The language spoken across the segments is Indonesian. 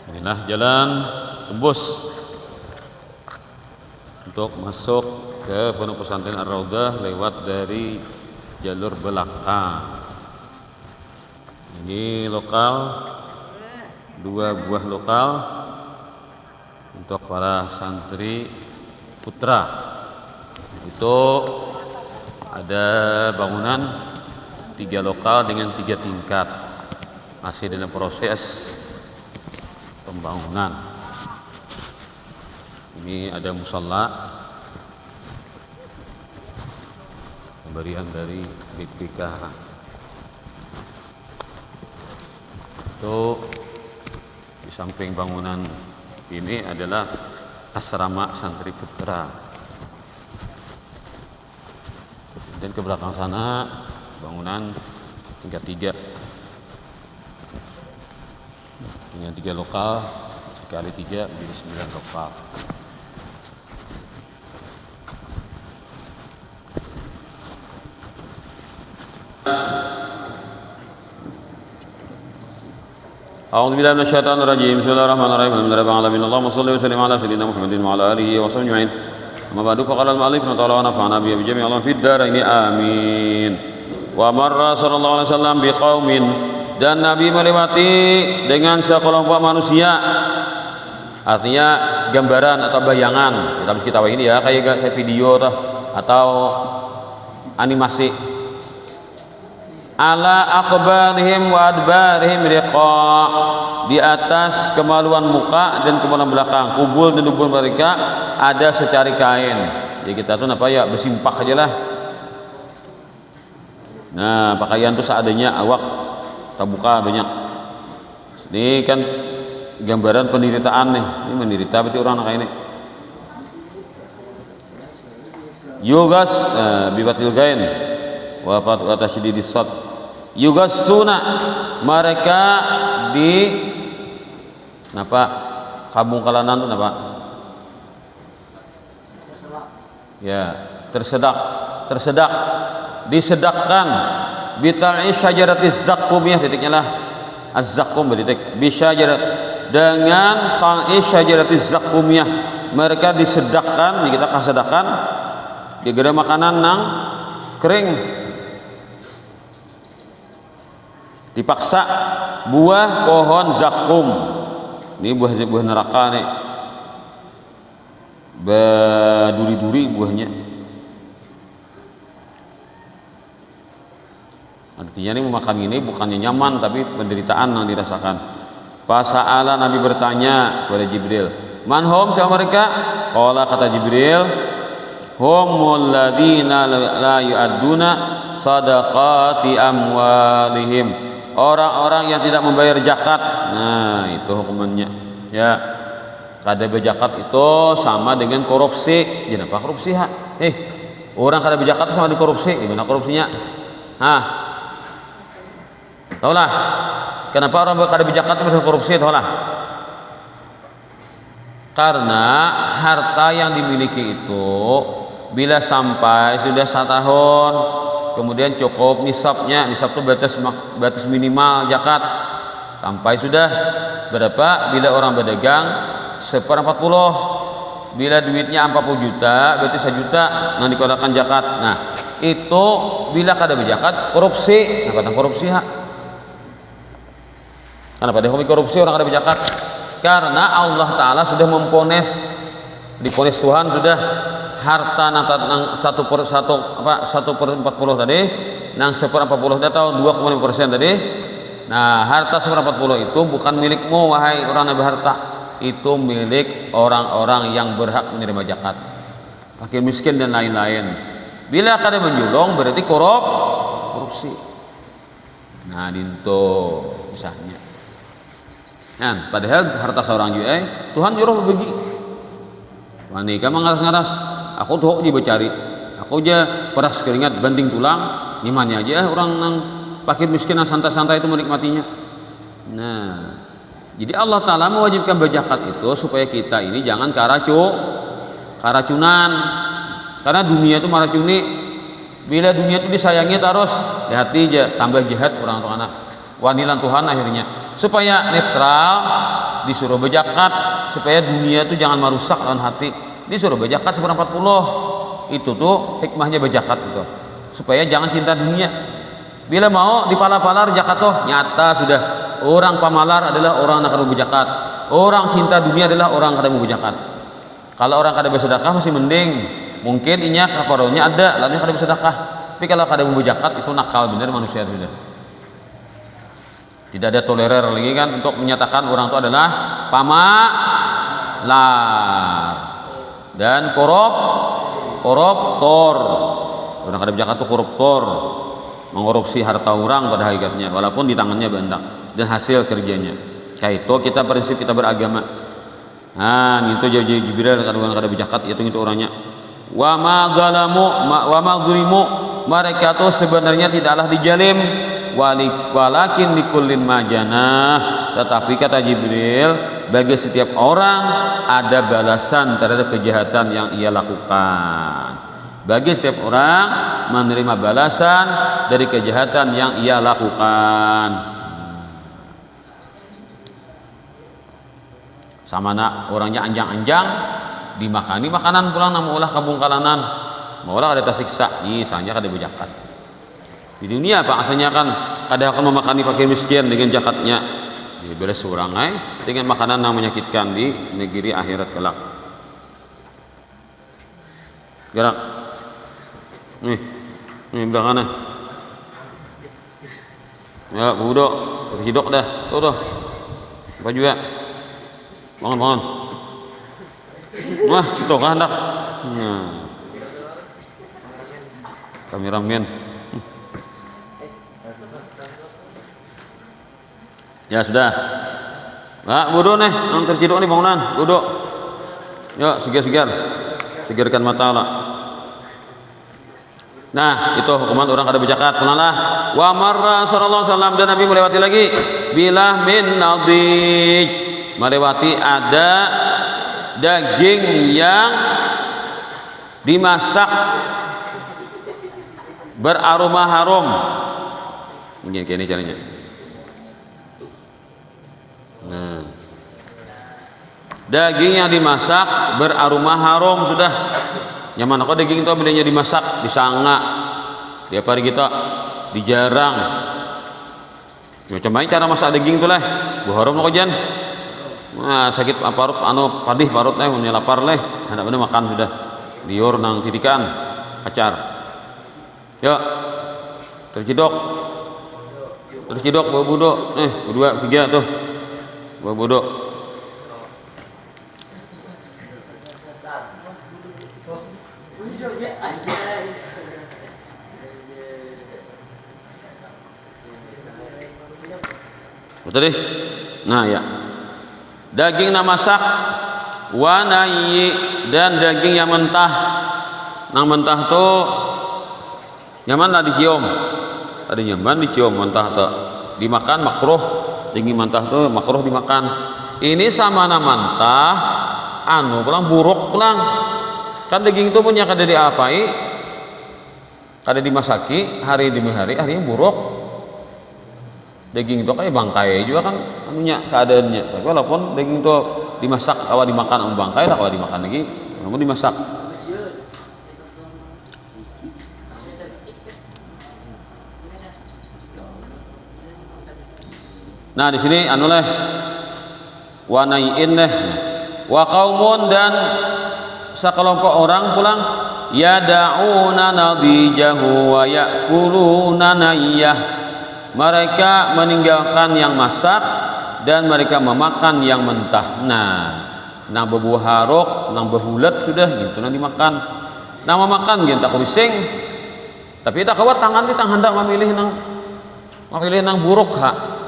Inilah jalan tembus untuk masuk ke Pondok Pesantren Ar-Raudhah lewat dari jalur belakang. Ini lokal, 2 buah lokal untuk para santri putra. Itu ada bangunan 3 lokal dengan 3 tingkat, masih dalam proses pembangunan. Ini ada musalla pemberian dari BPK. Itu di samping bangunan ini adalah asrama santri putra. Dan ke belakang sana bangunan tingkat 3 dengan 3 lokal, sekali 3 menjadi 9 lokal. A'udzu billahi minasyaitonir rajim. Bismillahirrahmanirrahim. Alhamdulillahi alamin. Allahumma shalli wa sallim ala sayyidina Muhammadin wa ala alihi wa sahbihi ajma'in. Amma ba'du, faqala al-mu'allif wa nafa'ana bi jami'il ulum fid dharain amin. Wa marra sallallahu alaihi wasallam biqaumin, dan Nabi melewati dengan sekelompok manusia. Artinya gambaran atau bayangan. Tapi kita ini ya kayak video atau animasi. Ala akhbarihim wa adbarihim riqa, di atas kemaluan muka dan kemaluan belakang, kubul dan dubur mereka ada secari kain. Jadi kita tuh apa ya, bersimpak aja lah. Nah, pakaian tuh seadanya, awak terbuka banyak. Ini kan gambaran penderitaan nih. Ini menderita berarti orang kayak ini. Yugas bibatil gain wafat wa tasydidis sad. Yugassuna, mereka di napa kabung kalanan tuh napa ya, tersedak disedakkan bital'i syajaratis zakkumiyah, titiknya lah az-zakkum bertitik bisyajarat, dengan tal'i syajaratis zakkumiyah mereka disedakkan, kita kasedakan digera makanan nang kering, dipaksa buah pohon zakum. Ini buah neraka nih, berduri-duri buahnya. Artinya ini memakan ini bukannya nyaman, tapi penderitaan yang dirasakan. Fasa'ala, Nabi bertanya kepada Jibril, manhum, siapa mereka? Qala, kata Jibril, humul ladzina la yu'adduna sadaqati amwalihim, orang-orang yang tidak membayar zakat. Nah, itu hukumannya ya. Kada berzakat itu sama dengan korupsi. Jadi apa korupsi ha? Orang kada berzakat sama dengan korupsi. Gimana korupsinya? Taulah. Kenapa orang kada berzakat itu dengan korupsi? Taulah. Karena harta yang dimiliki itu bila sampai sudah 1 tahun, kemudian cukup nisabnya, nisab itu batas minimal zakat, sampai sudah berapa, bila orang berdagang 1/40, bila duitnya 40 juta berarti 1 juta yang dikeluarkan zakat. Nah, itu bila kada berzakat korupsi. Nah, kata korupsi ha. Kenapa dia korupsi orang kada berzakat? Karena Allah Ta'ala sudah diponis Tuhan sudah harta nang 1/40 tadi, nang 1/40 atau 2,5% tadi. Nah, harta 1/40 itu bukan milikmu wahai orang yang berharta, itu milik orang-orang yang berhak menerima zakat, fakir miskin dan lain-lain. Bila kada menjulung berarti korupsi. Nah, dinto misalnya. Nah, padahal harta seorang juga Tuhan nyuruh berbagi. Wanita ngaras-ngaras, aku tuh dibecari, aku aja peras keringat banting tulang, gimana aja orang nang fakir miskin yang santai-santai itu menikmatinya. Nah, jadi Allah Ta'ala mewajibkan berzakat itu supaya kita ini jangan keracunan. Karena dunia itu meracuni. Bila dunia itu disayangi terus, hati aja tambah jahat orang tua anak. Wanilan Tuhan akhirnya. Supaya netral disuruh berzakat supaya dunia itu jangan merusak dalam hati, disuruh berzakat 1/40. Itu tuh hikmahnya berzakat itu, supaya jangan cinta dunia. Bila mau dipala-palar zakat tuh nyata sudah orang pamalar adalah orang yang kada berzakat, orang cinta dunia adalah orang kada mau berzakat. Kalau orang kada bersedekah masih mending, mungkin inya kaparonya ada lalu kada bersedekah. Tapi kalau kada mau berzakat itu nakal bener manusia sudah. Tidak ada tolerer lagi kan untuk menyatakan orang itu adalah pamalar dan koruptor. Orang kada berzakat itu koruptor, mengkorupsi harta orang pada hakikatnya walaupun di tangannya bandak dan hasil kerjanya. Kayak itu kita prinsip kita beragama. Nah, itu Jibril kadang kada berzakat itu orangnya. Wa ma zalamu wa ma zulimu, mereka tuh sebenarnya tidaklah dijalim, walakin likullin majanah, tetapi kata Jibril bagi setiap orang ada balasan terhadap kejahatan yang ia lakukan. Bagi setiap orang menerima balasan dari kejahatan yang ia lakukan. Sama nak orangnya anjang-anjang dimakani makanan pulang namun ulah kabungkalanan, maulah ada tersiksa, misalnya kada berzakat. Di dunia pak asalnya kan kada akan memakani fakir miskin dengan zakatnya. Jadi beres surang dengan makanan yang menyakitkan di negeri akhirat kelak. Gerak. Nih belakangnya. Ya, budok, terhidok dah. Tuh. Apa juga? Bangun. Wah, itu kan hendak. Kameramen. Ya sudah. Nah, budok nih, yang terciduk nih bangunan, budok. Yuk, segar. Segarkan mata lah. Nah, itu hukuman orang kada berzakat. Pulanglah. Wa marra sallallahu alaihi wasallam, dan Nabi melewati lagi bilah min nadij, melewati ada daging yang dimasak beraroma harum. Mungkin kayak ini caranya. Nah, daging yang dimasak beraroma harum sudah. Nyaman aku daging itu bedanya dimasak, disanga. Tiap hari kita dijarang. Macam-macam cara masak daging itu lah. Bu harum kok jan. Nah, sakit parut padih parut lah, punya lapar lah. Hendak bener makan sudah. Liur nang titikan acar. Yuk. Tercidok bawa budok. 2, 3 tuh. Bawa budok. Betul deh. Nah ya, daging yang masak, wanayi, dan daging yang mentah. Nang mentah tuh nyaman lah dicium, ada nyaman dicium, mentah tuh dimakan makruh. Daging mentah tuh makruh dimakan. Ini sama nama mentah, pulang buruk pulang. Kan daging itu punya kada diapai, kada dimasaki hari demi hari, akhirnya buruk. Daging itu kayak bangkai juga kan anunya keadaannya. Tapi walaupun daging itu dimasak awal dimakan bangkai tak awal dimakan lagi, namun dimasak. Nah di sini leh wanaiin leh wa qaumun, dan sekelompok orang pulang yada'una nadijahu wa ya'kuluna nayyah, mereka meninggalkan yang masak dan mereka memakan yang mentah. Nah, nang berbuah haruk, nang berhulat sudah gitu nang dimakan. Nang memakan gitu tak bising. Tapi tak kawat tangan di tang hendak memilih nang buruk ha.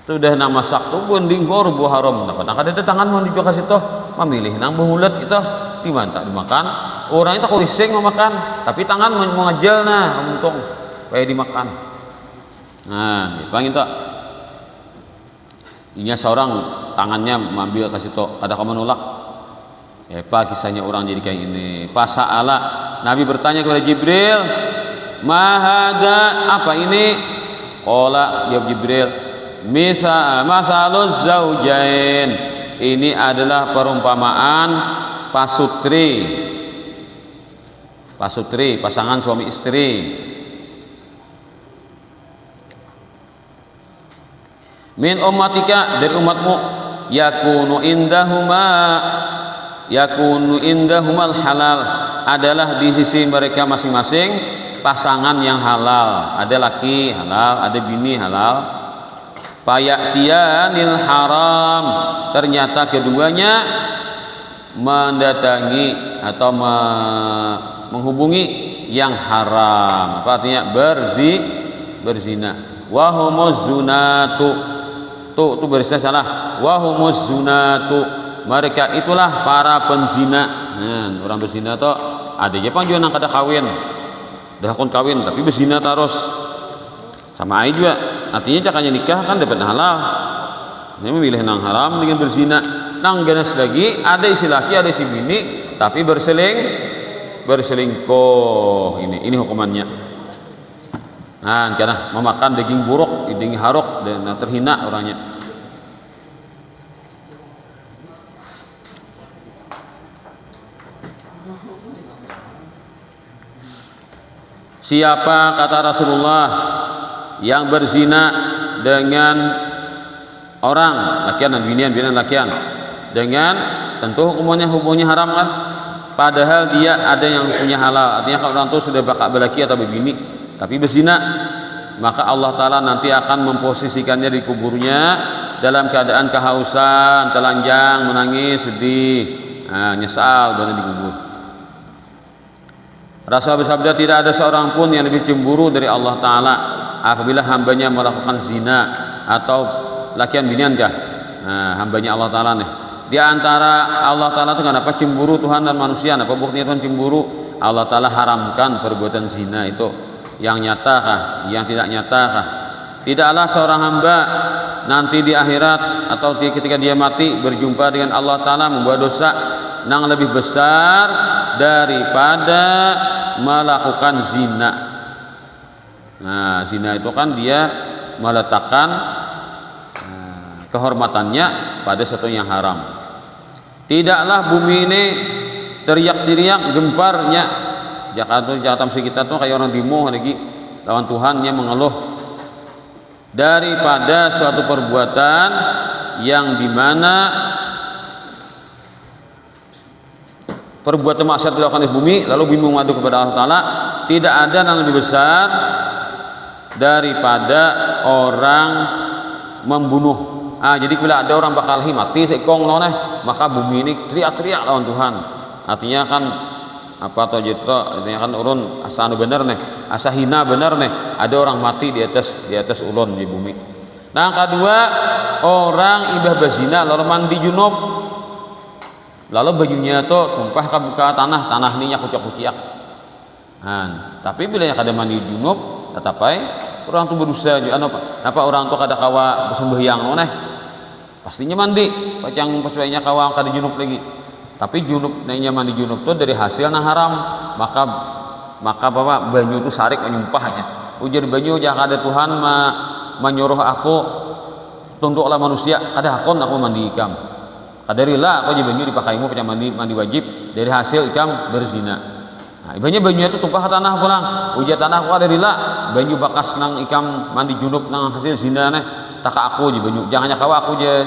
Sudah nang masak tuh bonding gor buah haram. Dapat ada tangan mau dijual kasih toh memilih nang berhulat itu dimantap dimakan. Orang itu tak bising memakan, tapi tangan mau ngajal nah untung kayak dimakan. Nah, dipanggil tak? Inya seorang tangannya mengambil kasih tok, ada kamu nolak? Apa kisahnya orang jadi kayak ini? Pasa'ala, Nabi bertanya kepada Jibril, mahada, apa ini? Qala, jawab Jibril, Masaluz zaujain, ini adalah perumpamaan pasutri, pasangan suami istri. Min ummatika, dari umatmu, yakunu indahumal halal, adalah di sisi mereka masing-masing pasangan yang halal, ada laki halal, ada bini halal. Fayatiyanil haram, ternyata keduanya mendatangi atau menghubungi yang haram. Apa artinya? Berzina. Wahumuz zunatu, tuh berisnya salah. Wahumuz zunatu, mereka itulah para penzina. Orang berzina tuh ada aja juga nang kada kawin, dah kawin tapi berzina terus. Sama aja juga, artinya cakanya nikah kan dapat halal, ini memilih nang haram dengan berzina. Nang ganas lagi ada isi laki ada isi bini tapi berselingkuh, ini hukumannya. Nah, karena memakan daging buruk, daging harok, dan terhina orangnya. Siapa, kata Rasulullah, yang berzina dengan orang lakian dan binian lakian, dengan tentu hubungannya haram kan, padahal dia ada yang punya halal. Artinya kalau orang itu sudah bakal berlaki atau berbini tapi berzina, maka Allah Ta'ala nanti akan memposisikannya di kuburnya dalam keadaan kehausan, telanjang, menangis, sedih, nyesal dan dikubur. Rasul bersabda, tidak ada seorang pun yang lebih cemburu dari Allah Ta'ala apabila hambanya melakukan zina atau lakian binian kah. Hambanya Allah Ta'ala nih, di antara Allah Ta'ala itu kenapa cemburu Tuhan dan manusia? Apa buktinya Tuhan cemburu? Allah Ta'ala haramkan perbuatan zina itu, yang nyata kah, yang tidak nyata kah? Tidaklah seorang hamba nanti di akhirat atau ketika dia mati berjumpa dengan Allah Ta'ala membawa dosa yang lebih besar daripada melakukan zina. Nah, zina itu kan dia meletakkan kehormatannya pada sesuatu yang haram. Tidaklah bumi ini teriak-teriak gemparnya. Jakarta kita tuh kayak orang demo lagi lawan Tuhannya mengeluh daripada suatu perbuatan yang dimana perbuatan maksiat dilakukan di bumi lalu bumi mengadu kepada Allah Ta'ala. Tidak ada yang lebih besar daripada orang membunuh. Jadi bila ada orang bakal mati sekong lawan, maka bumi ini teriak-teriak lawan Tuhan. Artinya kan apa atau gitu, artinya kan urun asa anu bener nih, asa hina bener nih, ada orang mati di atas ulun di bumi. Nah, kedua, orang ibah berzina lalu mandi junub, lalu bajunya tuh tumpah ke tanah ini kuciak-kuciak. Tapi bila yang kada mandi junub, tetapi orang tuh berusaha apa orang tuh kada kawa sembahyang neh, pastinya mandi, pacang paswainya kawa kada junub lagi. Tapi junub nanya mandi junub tuh dari hasil nah haram, maka bapak banyu itu sarik menyumpahnya. Ujar banyu jangan ada Tuhan menyuruh aku tunduklah manusia, kada hakon aku mandi ikam. Kadarilah aku jadi banyu dipakaimu pacang mandi wajib dari hasil ikam berzina. Ibanya banyu itu tumpah ke tanah pulang. Ujar tanah aku kadarilah banyu bakas nang ikam mandi junub nang hasil zina nih. Tak aku je banyu, jangannya kawa aku je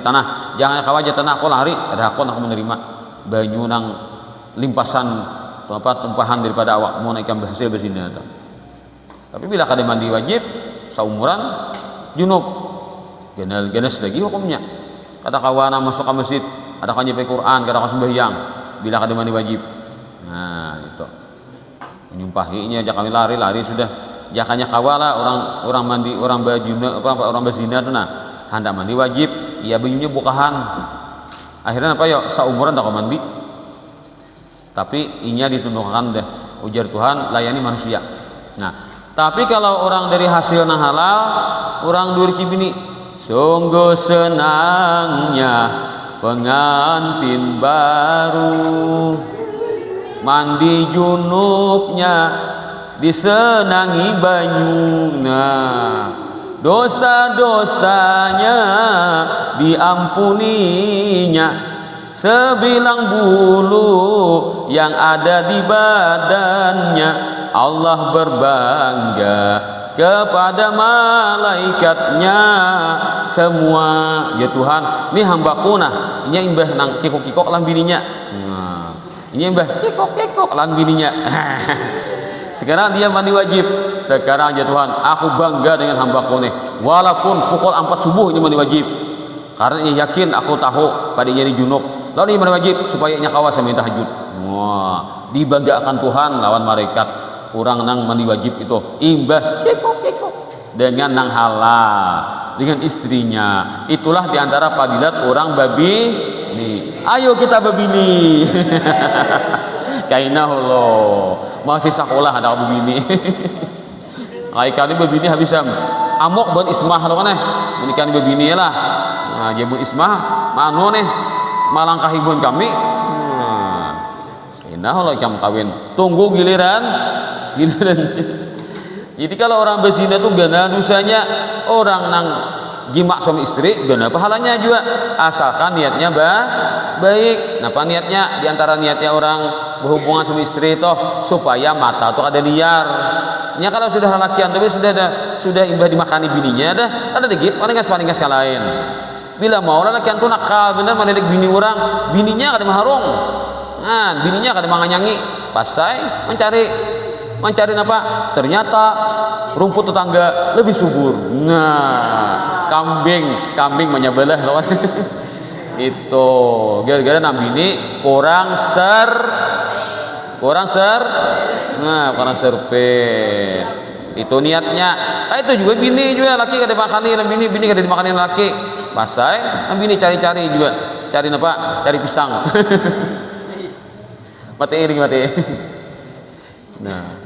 tanah, jangannya kawa je tanah aku lari, ada aku menerima banyu nang limpasan tumpahan daripada awak mau naikkan hasil berzina. Tapi bila kada mandi wajib saumuran junub, ganas lagi hukumnya. Kata kawana masuk ke masjid, ada kan nyampe Quran, kada kan sembahyang, bila kada mandi wajib. Nah, itu menyumpahinya jangan lari sudah. Jakanya kawala orang mandi orang berzina tuh hendak mandi wajib, ia bajunya bukahan. Akhirnya apa ya saumuran tak mandi. Tapi inya ditundukkan deh. Ujar Tuhan layani manusia. Nah, tapi kalau orang dari hasil nah halal, orang duri kibini sungguh senangnya pengantin baru mandi junubnya disenangi banyu. Nah, dosa-dosanya diampuninya, sebilang bulu yang ada di badannya. Allah berbangga kepada malaikatnya semua. Ya Tuhan, ini hambaku nah, ini imbah nang kikok-kikok lan bininya. Ini imbah kikok-kikok lan bininya. Sekarang dia mandi wajib. Sekarang ya Tuhan, aku bangga dengan hambaku nih. Walaupun pukul 4 subuh ini mandi wajib. Karena ini yakin aku tahu pada ini junub. Lalu ini mandi wajib supaya nya kawas minta tahajud. Wah, dibanggakan Tuhan lawan malaikat. Orang nang mandi wajib itu imbah kikok-kikok dengan nang halal, dengan istrinya. Itulah diantara fadilat orang babi nih. Ayo kita babini. Kainah Allah masih sekolah ada begini. Kali begini habis amok buat ismah lo kan menikah begini lah. Nah, dia buat ismah mano nih malangkahi buat kami. Kainah Allah jam kawin. Tunggu giliran. Jadi kalau orang berzina tuh gana dosanya, orang nang jima suami istri gana pahalanya juga, asalkan niatnya baik. Napa niatnya? Diantara niatnya orang berhubungan suami istri toh supaya mata tuh ada liar. Nya kalau sudah lelakian tapi sudah imbah dimakani bininya dah ada dikit palingas lain. Bila mau lelakian tuh nakal bener mendidik bini orang, bininya kada maharung. Nah, bininya kada manganyangi, pasai mencari apa? Ternyata rumput tetangga lebih subur. Nah, kambing menyebelah lawan. Itu gara-gara nambini kurang servis. Itu niatnya. Itu juga bini juga laki kada makani, bini kada dimakani laki. Pasai, bini cari-cari juga. Cari apa? Cari pisang. Mati. Nah,